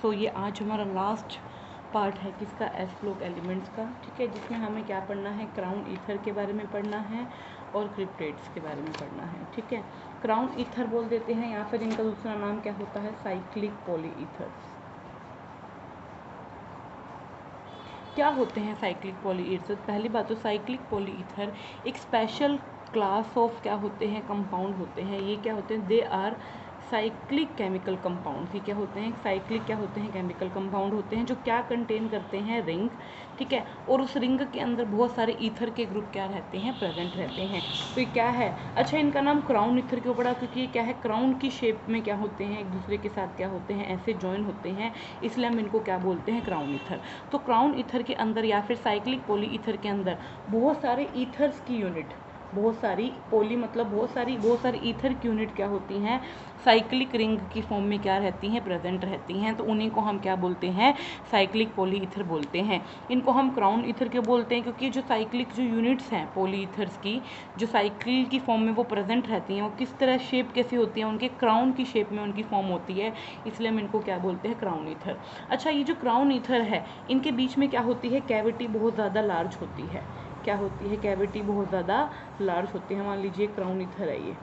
सो ये आज हमारा लास्ट पार्ट है किसका, एस फ्लोक एलिमेंट्स का, ठीक है, जिसमें हमें क्या पढ़ना है, क्राउन ईथर के बारे में पढ़ना है और क्रिप्टेट्स के बारे में पढ़ना है, ठीक है। क्राउन ईथर बोल देते हैं या फिर इनका दूसरा नाम क्या होता है, साइक्लिक पॉलीईथर्स। क्या होते हैं साइक्लिक पॉलीईथर? पहली बात तो साइक्लिक पॉलीईथर एक स्पेशल क्लास ऑफ क्या होते हैं, कंपाउंड होते हैं। ये क्या होते हैं, they are cyclic chemical compound. ये क्या होते हैं, साइक्लिक क्या होते हैं, केमिकल कंपाउंड होते हैं जो क्या कंटेन करते हैं, रिंग, ठीक है, और उस रिंग के अंदर बहुत सारे ईथर के ग्रुप क्या रहते हैं, प्रेजेंट रहते हैं। तो ये क्या है, अच्छा इनका नाम क्राउन ईथर क्यों पड़ा, क्योंकि ये क्या है, क्राउन की शेप में क्या होते हैं, एक दूसरे के साथ क्या होते हैं, ऐसे ज्वाइन होते हैं, इसलिए हम इनको क्या बोलते हैं, क्राउन ईथर। तो क्राउन ईथर के अंदर या फिर साइक्लिक पॉली ईथर के अंदर बहुत सारे ईथर्स की यूनिट, बहुत सारी पॉली मतलब बहुत सारी ईथर की यूनिट क्या होती हैं, साइक्लिक रिंग की फॉर्म में क्या रहती हैं, प्रेजेंट रहती हैं। तो उन्हीं को हम क्या बोलते हैं, साइक्लिक पॉली ईथर बोलते हैं। इनको हम क्राउन ईथर क्यों बोलते हैं, क्योंकि जो साइक्लिक जो यूनिट्स हैं पॉली ईथर्स की, जो साइकिल की फॉर्म में वो प्रेजेंट रहती हैं, वो किस तरह शेप कैसी होती है, उनके क्राउन की शेप में उनकी फॉर्म होती है, इसलिए हम इनको क्या बोलते हैं, क्राउन ईथर। अच्छा ये जो क्राउन ईथर है, इनके बीच में क्या होती है, कैविटी बहुत ज़्यादा लार्ज होती है। क्या होती है, कैविटी बहुत ज़्यादा लार्ज होती है। मान लीजिए क्राउन ईथर है ये,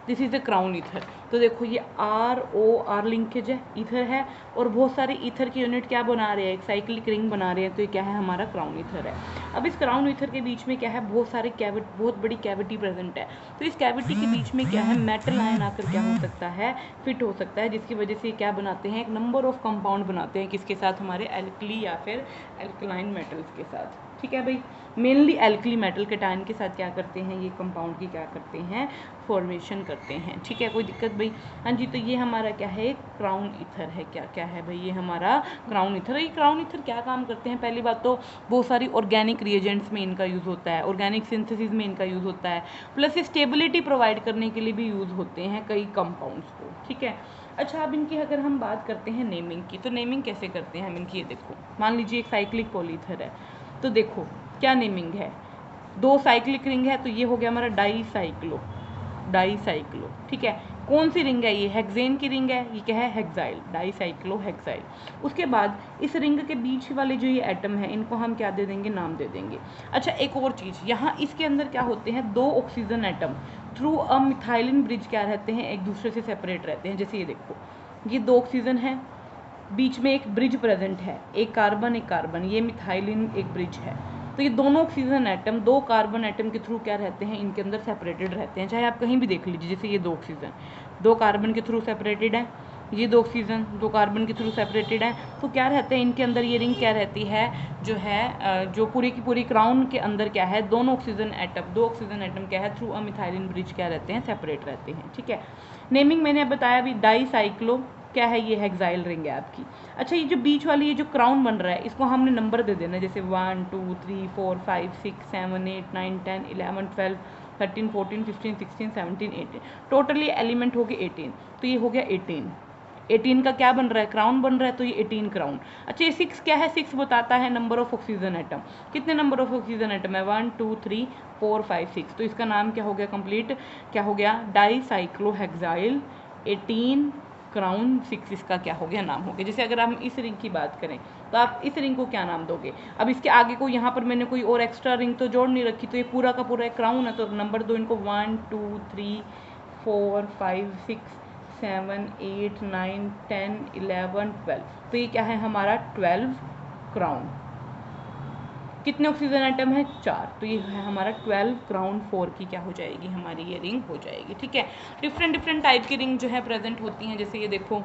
this is the crown ether. तो देखो ये आर लिंकेज है, ईथर है, और बहुत सारे ईथर की यूनिट क्या बना रहे हैं, एक साइक्लिक रिंग बना रहे हैं। तो ये क्या है, हमारा क्राउन ईथर है। अब इस क्राउन ईथर के बीच में क्या है, बहुत बड़ी कैविटी प्रेजेंट है। तो इस कैविटी के बीच में क्या है, मेटल आयन आकर क्या हो सकता है, फिट हो सकता है, जिसकी वजह से क्या बनाते हैं, एक नंबर ऑफ कंपाउंड बनाते हैं, किसके साथ, हमारे एल्कली या फिर एल्कलाइन मेटल्स के साथ, ठीक है भाई। मेनली एल्कली मेटल कैटायन के साथ क्या करते हैं, ये कंपाउंड की क्या करते हैं, फॉर्मेशन करते हैं, ठीक है, कोई दिक्कत भाई। हाँ जी, तो ये हमारा क्या है, क्राउन ईथर है। क्या क्या है भाई, ये हमारा क्राउन ईथर है। ये क्राउन ईथर क्या काम करते हैं, पहली बात तो बहुत सारी ऑर्गेनिक रिएजेंट्स में इनका यूज़ होता है, ऑर्गेनिक सिंथेसिस में इनका यूज़ होता है, प्लस स्टेबिलिटी प्रोवाइड करने के लिए भी यूज़ होते हैं कई कंपाउंड्स को, ठीक है। अच्छा अब इनकी अगर हम बात करते हैं नेमिंग की, तो नेमिंग कैसे करते हैं हम इनकी, ये देखो मान लीजिए एक साइक्लिक पॉलीथर है, तो देखो क्या नेमिंग है, दो साइक्लिक रिंग है, तो ये हो गया हमारा डाईसाइक्लो, ठीक है। कौन सी रिंग है, ये हेक्सेन की रिंग है, ये क्या है, हेक्साइल, डाईसाइक्लो हेक्साइल। उसके बाद इस रिंग के बीच वाले जो ये एटम है, इनको हम क्या दे देंगे, नाम दे देंगे। अच्छा एक और चीज़, यहाँ इसके अंदर क्या होते हैं, दो oxygen atom through a methylene bridge क्या रहते हैं, एक दूसरे से सेपरेट रहते हैं। जैसे ये देखो, ये दो ऑक्सीजन है, बीच में एक ब्रिज प्रेजेंट है, एक कार्बन, ये मिथाइलिन एक ब्रिज है। तो ये दोनों ऑक्सीजन एटम दो कार्बन एटम के थ्रू क्या रहते हैं, इनके अंदर सेपरेटेड रहते हैं। चाहे आप कहीं भी देख लीजिए, जैसे ये दो ऑक्सीजन दो कार्बन के थ्रू सेपरेटेड है, ये दो ऑक्सीजन दो कार्बन के थ्रू सेपरेटेड है, तो क्या रहते हैं इनके अंदर, ये रिंग क्या रहती है, जो है जो पूरी की पूरी क्राउन के अंदर क्या है, दो ऑक्सीजन एटम क्या है, थ्रू अ मिथाइलिन ब्रिज क्या रहते हैं, सेपरेट रहते हैं, ठीक है। नेमिंग मैंने बताया अभी, डाईसाइक्लो क्या है, ये हेक्साइल रिंग है आपकी। अच्छा ये जो बीच वाली ये जो क्राउन बन रहा है, इसको हमने नंबर दे देना, जैसे 1 2 3 4 5 6 7 8 9 10 11 12 13 14 15 16 17 18, टोटली एलिमेंट हो गए 18। तो ये हो गया 18 का क्या बन रहा है, क्राउन बन रहा है, तो ये 18 क्राउन। अच्छा ये 6 क्या है, 6 बताता है नंबर ऑफ ऑक्सीजन एटम, कितने नंबर ऑफ ऑक्सीजन एटम है, 1 2 3 4 5 6। तो इसका नाम क्या हो गया, कंप्लीट क्या हो गया, डाईसाइक्लोहेक्साइल 18 क्राउन 6, इसका क्या हो गया, नाम हो गया। जैसे अगर हम इस रिंग की बात करें, तो आप इस रिंग को क्या नाम दोगे, अब इसके आगे को यहाँ पर मैंने कोई और एक्स्ट्रा रिंग तो जोड़ नहीं रखी, तो ये पूरा का पूरा एक क्राउन है, तो नंबर दो इनको 1 2 3 4 5 6 7 8 9 10 11 12। तो ये क्या है हमारा 12 क्राउन। कितने ऑक्सीजन आइटम है, 4, तो ये है हमारा 12 क्राउन 4 की क्या हो जाएगी, हमारी ये रिंग हो जाएगी, ठीक है। डिफरेंट टाइप की रिंग जो है प्रेजेंट होती हैं, जैसे ये देखो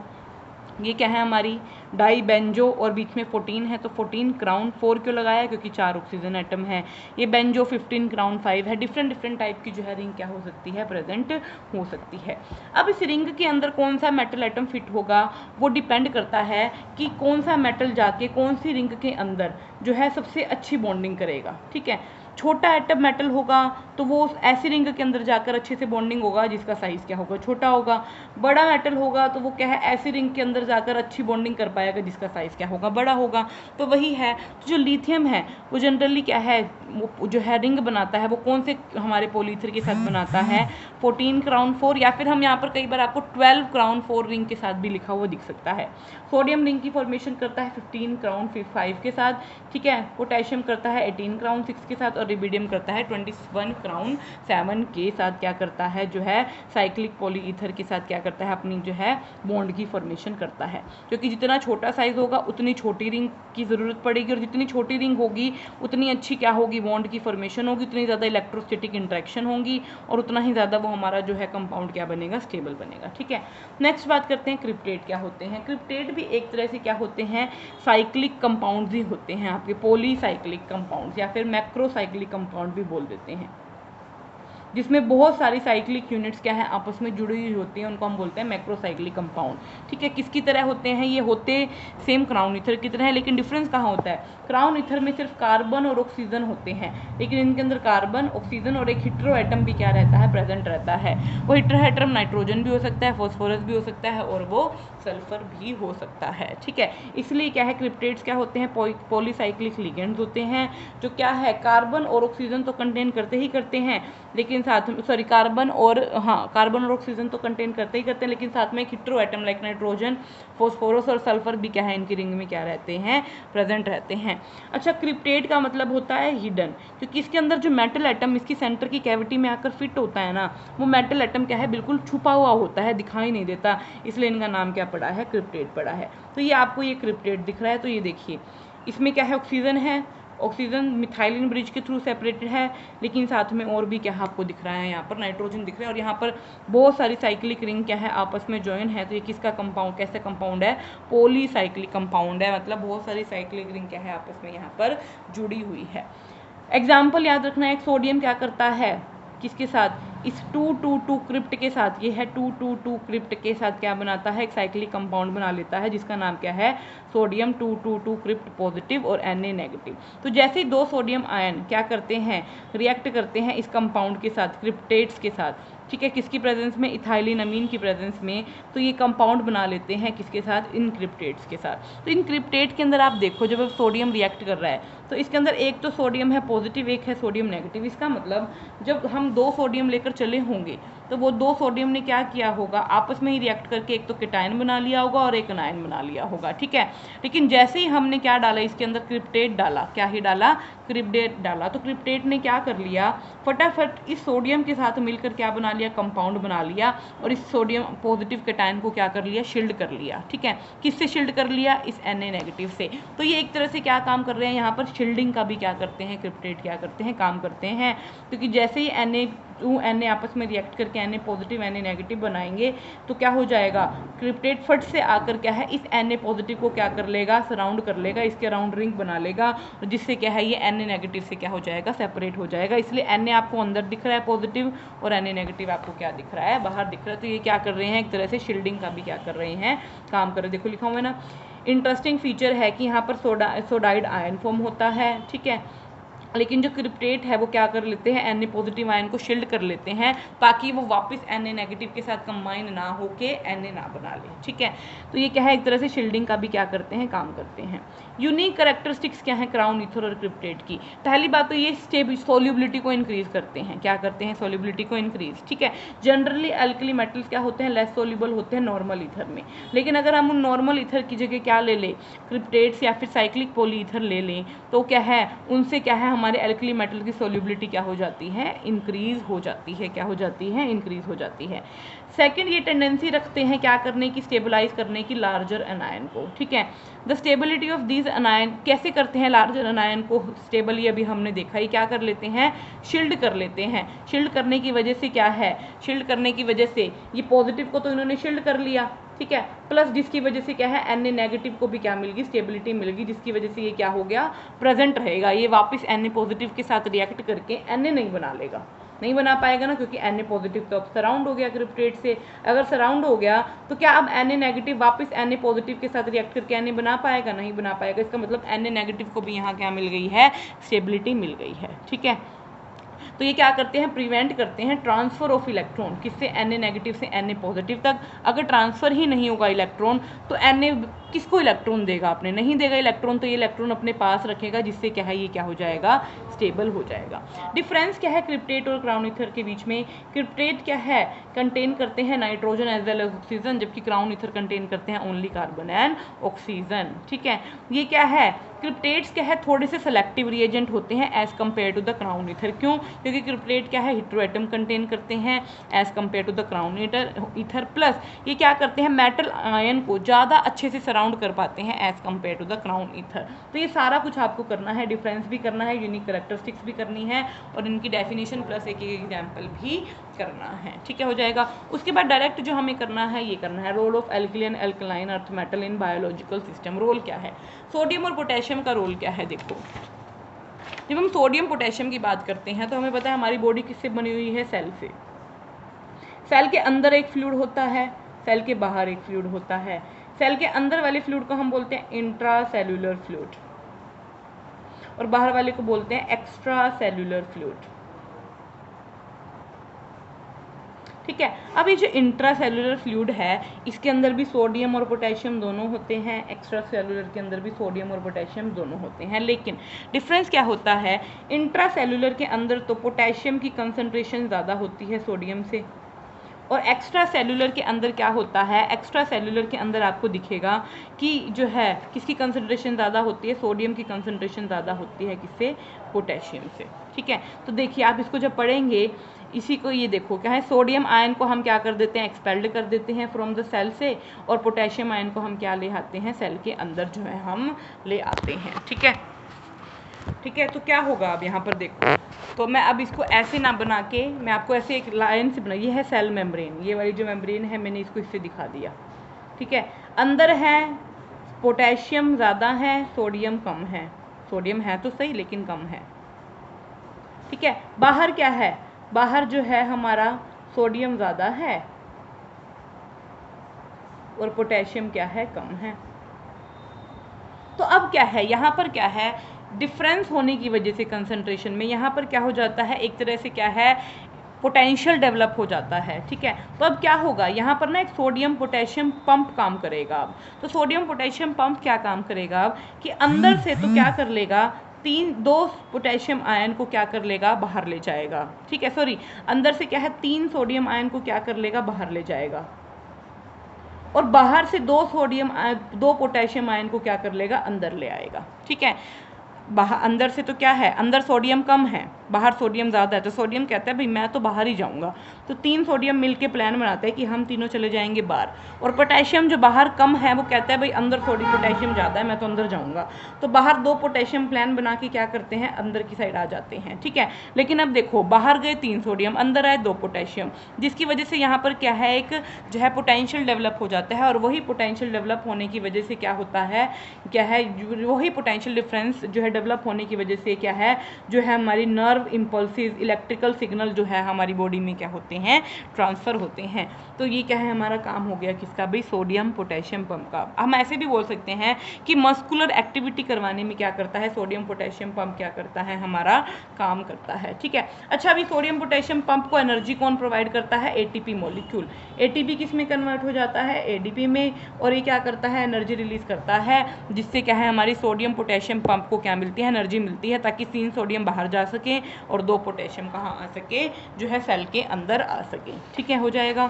ये क्या है हमारी डाई बेंजो, और बीच में 14 है, तो 14 क्राउन 4 क्यों लगाया, क्योंकि 4 ऑक्सीजन एटम है। ये बेंजो 15 क्राउन 5 है। डिफरेंट टाइप की जो है रिंग क्या हो सकती है, प्रेजेंट हो सकती है। अब इस रिंग के अंदर कौन सा मेटल एटम फिट होगा, वो डिपेंड करता है कि कौन सा मेटल जाके कौन सी रिंग के अंदर जो है सबसे अच्छी बॉन्डिंग करेगा, ठीक है। छोटा एटम मेटल होगा तो वो ऐसी रिंग के अंदर जाकर अच्छे से बॉन्डिंग होगा जिसका साइज़ क्या होगा, छोटा होगा। बड़ा मेटल होगा तो वो क्या है, ऐसी रिंग के अंदर जाकर अच्छी बॉन्डिंग कर पाएगा जिसका साइज़ क्या होगा, बड़ा होगा। तो वही है, तो जो लिथियम है वो जनरली क्या है, वो जो है रिंग बनाता है वो कौन से हमारे पॉलीथर के साथ बनाता है, 14 क्राउन 4, या फिर हम यहाँ पर कई बार आपको 12 क्राउन 4 रिंग के साथ भी लिखा हुआ दिख सकता है। सोडियम रिंग की फॉर्मेशन करता है 15 क्राउन 5 के साथ, ठीक है। पोटेशियम करता है 18 क्राउन 6 के साथ, और रिबिडियम करता है 21 क्राउन 7 के साथ। क्या करता है, जो है साइक्लिक पॉलीईथर के साथ क्या करता है, अपनी जो है बॉन्ड की फॉर्मेशन करता है। क्योंकि जितना छोटा साइज होगा उतनी छोटी रिंग की ज़रूरत पड़ेगी, और जितनी छोटी रिंग होगी उतनी अच्छी क्या होगी, बॉन्ड की फॉर्मेशन होगी, उतनी ज़्यादा इलेक्ट्रोस्टैटिक इंट्रैक्शन होंगी, और उतना ही ज़्यादा वो हमारा जो है कंपाउंड क्या बनेगा, स्टेबल बनेगा, ठीक है। नेक्स्ट बात करते हैं क्रिप्टेट क्या होते हैं। क्रिप्टेट भी एक तरह से क्या होते हैं, साइक्लिक कंपाउंड्स ही होते हैं, आपके पॉलीसाइक्लिक कंपाउंड्स या फिर मैक्रोसाइक्लिक कंपाउंड भी बोल देते हैं, जिसमें बहुत सारी साइक्लिक यूनिट्स क्या है आपस में जुड़ी हुई होती हैं, उनको हम बोलते हैं मैक्रोसाइक्लिक कंपाउंड, ठीक है। किसकी तरह होते हैं, ये होते सेम क्राउन ईथर की तरह है, लेकिन डिफरेंस कहाँ होता है, क्राउन ईथर में सिर्फ कार्बन और ऑक्सीजन होते हैं, लेकिन इनके अंदर कार्बन, ऑक्सीजन और एक हेटेरो एटम भी क्या रहता है, प्रेजेंट रहता है। वो हेटेरो एटम नाइट्रोजन भी हो सकता है, फॉस्फोरस भी हो सकता है, और वो सल्फर भी हो सकता है, ठीक है। इसलिए क्या है, क्रिप्टेट्स क्या होते हैं, पॉलीसाइक्लिक लिगेंड्स होते हैं, जो क्या है कार्बन और ऑक्सीजन तो कंटेन करते ही करते हैं, लेकिन साथ में कार्बन और ऑक्सीजन तो कंटेन करते ही करते हैं, लेकिन साथ में एक hetero atom like nitrogen, phosphorus और सल्फर भी क्या है, इनकी रिंग में क्या रहते हैं, प्रेजेंट रहते हैं। अच्छा, क्रिप्टेट का मतलब होता है हिडन, क्योंकि इसके अंदर जो मेटल एटम इसकी सेंटर की कैविटी में आकर फिट होता है ना, वो मेटल एटम क्या है, बिल्कुल छुपा हुआ होता है, दिखाई नहीं देता, इसलिए इनका नाम क्या पड़ा है, क्रिप्टेट पड़ा है। तो ये आपको ये क्रिप्टेट दिख रहा है, तो ये देखिए इसमें क्या है, ऑक्सीजन है, ऑक्सीजन मिथाइलिन ब्रिज के थ्रू सेपरेटेड है, लेकिन साथ में और भी क्या आपको दिख रहा है, यहाँ पर नाइट्रोजन दिख रहा है, और यहाँ पर बहुत सारी साइक्लिक रिंग क्या है आपस में ज्वाइन है। तो ये किसका कंपाउंड, कैसे कंपाउंड है, पॉलीसाइक्लिक कंपाउंड है, मतलब बहुत सारी साइक्लिक रिंग क्या है आपस में यहाँ पर जुड़ी हुई है। एग्जाम्पल याद रखना है, एक सोडियम क्या करता है, किसके साथ, इस 222 क्रिप्ट के साथ, ये है 222 क्रिप्ट के साथ क्या बनाता है, एक साइक्लिक कंपाउंड बना लेता है, जिसका नाम क्या है, सोडियम 222 क्रिप्ट पॉजिटिव और Na नेगेटिव। तो जैसे ही दो सोडियम आयन क्या करते हैं, रिएक्ट करते हैं इस कंपाउंड के साथ, क्रिप्टेट्स के साथ, ठीक है, किसकी प्रेजेंस में, इथाइलिन अमीन की प्रेजेंस में, तो ये कंपाउंड बना लेते हैं किसके साथ, इन क्रिप्टेट्स के साथ। तो इन क्रिप्टेट के अंदर आप देखो, जब सोडियम रिएक्ट कर रहा है तो इसके अंदर एक तो सोडियम है पॉजिटिव, एक है सोडियम नेगेटिव। इसका मतलब जब हम दो सोडियम लेकर चले होंगे तो वो दो सोडियम ने क्या किया होगा, आपस में ही रिएक्ट करके एक तो केटायन बना लिया होगा और एक एनायन बना लिया होगा, ठीक है। लेकिन जैसे ही हमने क्या डाला, इसके अंदर क्रिप्टेट डाला, क्या ही डाला, क्रिप्टेट डाला, तो क्रिप्टेट ने क्या कर लिया, फटाफट इस सोडियम के साथ मिलकर क्या बना लिया, कंपाउंड बना लिया, और इस सोडियम पॉजिटिव केटायन को क्या कर लिया, शील्ड कर लिया, ठीक है। किससे शील्ड कर लिया, इस Na नेगेटिव से। तो ये एक तरह से क्या काम कर रहे हैं, यहाँ पर शील्डिंग का भी क्या करते हैं, क्रिप्टेट क्या करते हैं, काम करते हैं। क्योंकि जैसे ही Na आपस में रिएक्ट करके Na पॉजिटिव Na नेगेटिव बनाएंगे तो क्या हो जाएगा, क्रिप्टेट फट से आकर क्या है, इस Na पॉजिटिव को क्या कर लेगा, सराउंड कर लेगा, इसके अराउंड रिंग बना लेगा, और जिससे क्या है, ये Na नेगेटिव से क्या हो जाएगा, सेपरेट हो जाएगा। इसलिए Na आपको अंदर दिख रहा है पॉजिटिव, और Na नेगेटिव आपको क्या दिख रहा है, बाहर दिख रहा है। तो ये क्या कर रहे हैं, एक तरह से शील्डिंग का भी क्या कर रहे हैं, काम कर रहे हैं। देखो लिखा हुआ है ना, इंटरेस्टिंग फीचर है कि यहाँ पर सोडाइड आयन फॉर्म होता है, ठीक है, लेकिन जो क्रिप्टेट है वो क्या कर लेते हैं, Na पॉजिटिव आयन को शील्ड कर लेते हैं, ताकि वो वापस Na नेगेटिव के साथ कंबाइन ना होके Na ना बना ले, ठीक है। तो ये क्या है, एक तरह से शील्डिंग का भी क्या करते हैं, काम करते हैं। यूनिक कैरेक्टरिस्टिक्स क्या है क्राउन ईथर और क्रिप्टेट की, पहली बात तो ये सोल्यूबिलिटी को इंक्रीज करते हैं, क्या करते हैं, सोल्यूबिलिटी को इंक्रीज, ठीक है। जनरली अल्कली मेटल्स क्या होते हैं, लेस सोल्यूबल होते हैं नॉर्मल ईथर में, लेकिन अगर हम नॉर्मल ईथर की जगह क्या ले लें, क्रिप्टेट्स या फिर साइक्लिक पॉलीईथर ले लें, तो क्या है, उनसे क्या है, हमारे अल्कली मेटल की सोल्यूबिलिटी क्या हो जाती है, इंक्रीज हो जाती है, क्या हो जाती है, इंक्रीज हो जाती है। सेकंड, ये टेंडेंसी रखते हैं क्या करने की, स्टेबलाइज करने की लार्जर एनायन को, ठीक है। The stability of these anion, कैसे करते हैं लार्जर एनायन को स्टेबल, ये अभी हमने देखा, ये क्या कर लेते हैं, शील्ड कर लेते हैं। शील्ड करने की वजह से क्या है, शील्ड करने की वजह से ये पॉजिटिव को तो इन्होंने शील्ड कर लिया, ठीक है, प्लस जिसकी वजह से क्या है, Na नेगेटिव को भी क्या मिल गई, स्टेबिलिटी मिल गई, जिसकी वजह से ये क्या हो गया, प्रेजेंट रहेगा, ये वापस Na पॉजिटिव के साथ रिएक्ट करके Na नहीं बना लेगा, नहीं बना पाएगा ना, क्योंकि Na पॉजिटिव तो अब सराउंड हो गया क्रिप्टेट से। अगर सराउंड हो गया तो क्या अब Na नेगेटिव वापस Na पॉजिटिव के साथ रिएक्ट करके Na बना पाएगा? नहीं बना पाएगा। इसका मतलब Na नेगेटिव को भी यहाँ क्या मिल गई है? स्टेबिलिटी मिल गई है। ठीक है, तो ये क्या करते हैं? प्रिवेंट करते हैं ट्रांसफर ऑफ इलेक्ट्रॉन, किससे? Na नेगेटिव से Na पॉजिटिव तक। अगर ट्रांसफर ही नहीं होगा इलेक्ट्रॉन तो Na किसको इलेक्ट्रॉन देगा? आपने नहीं देगा इलेक्ट्रॉन, तो ये इलेक्ट्रॉन अपने पास रखेगा, जिससे क्या है? ये क्या हो जाएगा? स्टेबल हो जाएगा। डिफरेंस क्या है क्रिप्टेट और क्राउन ईथर के बीच में? क्रिप्टेट क्या है? कंटेन करते हैं nitrogen as well as oxygen, जबकि क्राउन ईथर कंटेन करते हैं ओनली कार्बन एंड ऑक्सीजन। ठीक है, ये क्या है? क्रिप्टेट्स क्या है? थोड़े से सेलेक्टिव रिएजेंट होते हैं as compare to the crown ether. क्यों? क्योंकि क्रिप्टेट क्या है? हेटेरोएटम कंटेन करते हैं as compare to the crown ether. Plus ये क्या करते हैं? मेटल आयन को ज़्यादा अच्छे से सराउंड कर पाते हैं as compare to the crown ether. तो ये सारा कुछ आपको करना है, डिफरेंस भी करना है, यूनिक कैरेक्टरिस्टिक्स भी करनी है, और इनकी डेफिनेशन प्लस एक एग्जाम्पल भी करना है। ठीक है, हो जाएगा। उसके बाद डायरेक्ट जो हमें करना है ये करना है, role of alkaline alkaline earth metal in biological system. Role क्या है? सोडियम और पोटेशियम का रोल क्या है? देखो, जब हम सोडियम पोटेशियम की बात करते हैं तो हमें पता है हमारी बॉडी किससे बनी हुई है? सेल से। सेल के अंदर एक फ्लूइड होता है, सेल के बाहर एक फ्लूइड होता है। सेल के अंदर वाले फ्लूइड को हम बोलते हैं इंट्रा सेल्यूलर फ्लूइड, और बाहर वाले को बोलते हैं एक्स्ट्रा सेल्यूलर फ्लूइड। ठीक है, अब ये जो इंट्रा सेल्यूलर फ्लूइड है, इसके अंदर भी सोडियम और पोटेशियम दोनों होते हैं, एक्स्ट्रा सेल्यूलर के अंदर भी सोडियम और पोटेशियम दोनों होते हैं। लेकिन डिफरेंस क्या होता है? इंट्रा सेल्यूलर के अंदर तो पोटेशियम की कंसंट्रेशन ज़्यादा होती है सोडियम से, और एक्स्ट्रा सेल्यूलर के अंदर क्या होता है? एक्स्ट्रा सेल्यूलर के अंदर आपको दिखेगा कि जो है किसकी कंसंट्रेशन ज़्यादा होती है? सोडियम की कंसंट्रेशन ज़्यादा होती है, किससे? पोटेशियम से। ठीक है, तो देखिए आप इसको जब पढ़ेंगे, इसी को ये देखो क्या है? सोडियम आयन को हम क्या कर देते हैं? एक्सपेल्ड कर देते हैं फ्रॉम द सेल से, और पोटेशियम आयन को हम क्या ले आते हैं? सेल के अंदर जो है हम ले आते हैं। ठीक है, ठीक है, तो क्या होगा अब यहाँ पर देखो, तो मैं अब इसको ऐसे ना बना के, मैं आपको ऐसे एक लाइन से बना, ये है सेल मेम्ब्रेन, ये वाली जो मेम्ब्रेन है मैंने इसको इससे दिखा दिया। ठीक है, अंदर है पोटेशियम ज़्यादा है, सोडियम कम है। सोडियम है तो सही लेकिन कम है। ठीक है, बाहर क्या है? बाहर जो है हमारा सोडियम ज़्यादा है और पोटेशियम क्या है? कम है। तो अब क्या है यहाँ पर? क्या है? डिफरेंस होने की वजह से कंसंट्रेशन में यहाँ पर क्या हो जाता है? एक तरह से क्या है? पोटेंशियल डेवलप हो जाता है। ठीक है, तो अब क्या होगा यहाँ पर ना? एक सोडियम पोटेशियम पंप काम करेगा अब। तो सोडियम पोटेशियम पंप क्या काम करेगा अब? कि अंदर से तो क्या कर लेगा? दो पोटेशियम आयन को क्या कर लेगा? बाहर ले जाएगा। ठीक है, सॉरी, अंदर से क्या है? 3 सोडियम आयन को क्या कर लेगा? बाहर ले जाएगा, और बाहर से 2 पोटेशियम आयन को क्या कर लेगा? अंदर ले आएगा। ठीक है, बाहर अंदर से तो क्या है? अंदर सोडियम कम है, बाहर सोडियम ज़्यादा है, तो सोडियम कहता है भाई मैं तो बाहर ही जाऊंगा। तो 3 सोडियम मिलके प्लान बनाते हैं कि हम तीनों चले जाएंगे बाहर, और पोटेशियम जो बाहर कम है वो कहता है भाई अंदर पोटेशियम ज़्यादा है, मैं तो अंदर जाऊंगा। तो बाहर 2 पोटेशियम प्लान बना के क्या करते हैं? अंदर की साइड आ जाते हैं। ठीक है, लेकिन अब देखो, बाहर गए 3 सोडियम, अंदर आए 2 पोटेशियम, जिसकी वजह से यहाँ पर क्या है? एक जो है पोटेंशियल डेवलप हो जाता है, और वही पोटेंशियल डेवलप होने की वजह से क्या होता है? क्या है? वही पोटेंशियल डिफरेंस जो है डेवलप होने की वजह से क्या है? जो है हमारी नर्व इम्पल्सिस, इलेक्ट्रिकल सिग्नल जो है हमारी बॉडी में क्या होते हैं? ट्रांसफ़र होते हैं। तो ये क्या है? हमारा काम हो गया किसका? भाई सोडियम पोटेशियम पंप का। हम ऐसे भी बोल सकते हैं कि मस्कुलर एक्टिविटी करवाने में क्या करता है? सोडियम पोटेशियम पंप क्या करता है? हमारा काम करता है। ठीक है, अच्छा, अभी सोडियम पोटेशियम पंप को एनर्जी कौन प्रोवाइड करता है? ATP molecule. एटीपी किस में कन्वर्ट हो जाता है? एडीपी में, और ये क्या करता है? एनर्जी रिलीज करता है, जिससे क्या है? हमारी सोडियम पोटेशियम पंप को क्या मिलती है? एनर्जी मिलती है, ताकि 3 सोडियम बाहर जा सके और 2 पोटेशियम कहाँ आ सके? जो है सेल के अंदर आ सके। ठीक है, हो जाएगा,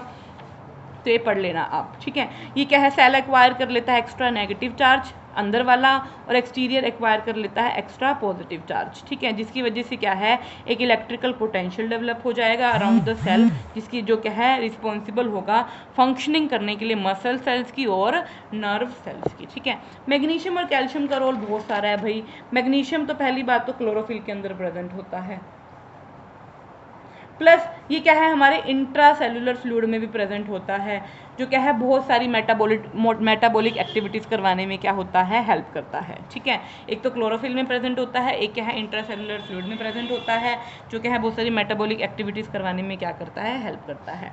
तो ये पढ़ लेना आप। ठीक है, ये क्या है? सेल एक्वायर कर लेता है एक्स्ट्रा नेगेटिव चार्ज अंदर वाला, और एक्सटीरियर एक्वायर कर लेता है एक्स्ट्रा पॉजिटिव चार्ज। ठीक है, जिसकी वजह से क्या है? एक इलेक्ट्रिकल पोटेंशियल डेवलप हो जाएगा अराउंड द सेल, जिसकी जो क्या है? रिस्पॉन्सिबल होगा फंक्शनिंग करने के लिए मसल सेल्स की और नर्व सेल्स की। ठीक है, मैग्नीशियम और कैल्शियम का रोल बहुत सारा है भाई। मैग्नीशियम तो पहली बात तो क्लोरोफिल के अंदर प्रेजेंट होता है, प्लस ये क्या है हमारे इंट्रा सेलुलर फ्लूइड में भी प्रेजेंट होता है, जो क्या है बहुत सारी मेटाबॉलिक एक्टिविटीज़ करवाने में क्या होता है, हेल्प करता है। ठीक है, एक तो क्लोरोफिल में प्रेजेंट होता है, एक क्या है इंट्रा सेलुलर फ्लूइड में प्रेजेंट होता है, जो क्या है बहुत सारी मेटाबॉलिक एक्टिविटीज़ करवाने में क्या करता है, हेल्प करता है।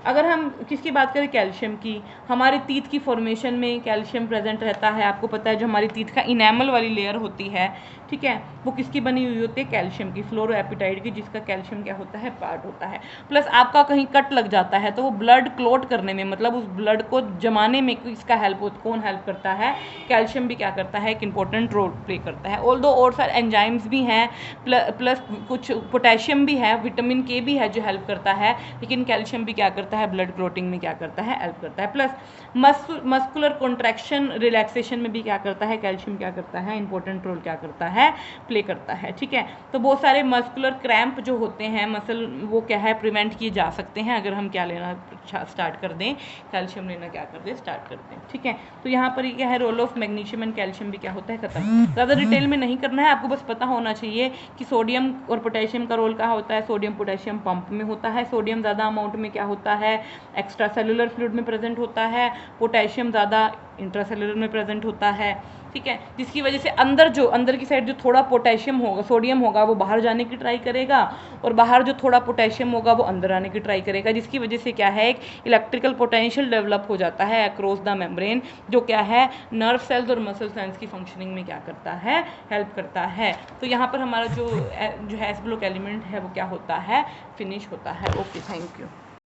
अगर हम किसकी बात करें, कैल्शियम की, हमारे टीथ की फॉर्मेशन में कैल्शियम प्रेजेंट रहता है। आपको पता है जो हमारी टीथ का इनेमल वाली लेयर होती है, ठीक है, वो किसकी बनी हुई होती है, कैल्शियम की, फ्लोरोएपिटाइड की, जिसका कैल्शियम क्या होता है, पार्ट होता है। प्लस आपका कहीं कट लग जाता है तो वो ब्लड क्लोट करने में, मतलब उस ब्लड को जमाने में किसका कौन हेल्प करता है, कैल्शियम भी क्या करता है, एक इंपॉर्टेंट रोल प्ले करता है। ऑल्दो और सारे एंजाइम्स भी हैं, प्लस कुछ पोटेशियम भी है, विटामिन के भी है जो हेल्प करता है, लेकिन कैल्शियम भी क्या करता है, ब्लड क्लोटिंग में क्या करता है, हेल्प करता है। प्लस मस्कुलर कॉन्ट्रैक्शन रिलैक्सेशन में भी क्या करता है, कैल्शियम क्या करता है, इंपॉर्टेंट रोल क्या करता है, प्ले करता है। ठीक है, तो बहुत सारे मस्कुलर क्रैम्प जो होते हैं मसल, वो क्या है, प्रिवेंट किए जा सकते हैं अगर हम क्या लेना स्टार्ट कर दें, कैल्शियम लेना क्या कर दें, स्टार्ट कर दें। ठीक है, तो यहाँ पर क्या है, role of magnesium and calcium भी क्या होता है, खत्म। ज़्यादा डिटेल में नहीं करना है, आपको बस पता होना चाहिए कि सोडियम और पोटेशियम का रोल कहाँ होता है, सोडियम पोटेशियम पंप में होता है। सोडियम ज़्यादा अमाउंट में क्या होता है, एक्स्ट्रा सेलुलर फ्लूइड में प्रेजेंट होता है, पोटेशियम ज़्यादा इंट्रासेलुलर में प्रेजेंट होता है। ठीक है, जिसकी वजह से अंदर की साइड जो थोड़ा पोटेशियम होगा, सोडियम होगा, वो बाहर जाने की ट्राई करेगा, और बाहर जो थोड़ा पोटेशियम होगा वो अंदर आने की ट्राई करेगा, जिसकी वजह से क्या है, एक इलेक्ट्रिकल पोटेंशियल डेवलप हो जाता है अक्रॉस द मेम्ब्रेन, जो क्या है, नर्व सेल्स और मसल सेल्स की फंक्शनिंग में क्या करता है, हेल्प करता है। तो यहाँ पर हमारा जो है एस ब्लॉक एलिमेंट है वो क्या होता है, फिनिश होता है। Okay, thank you.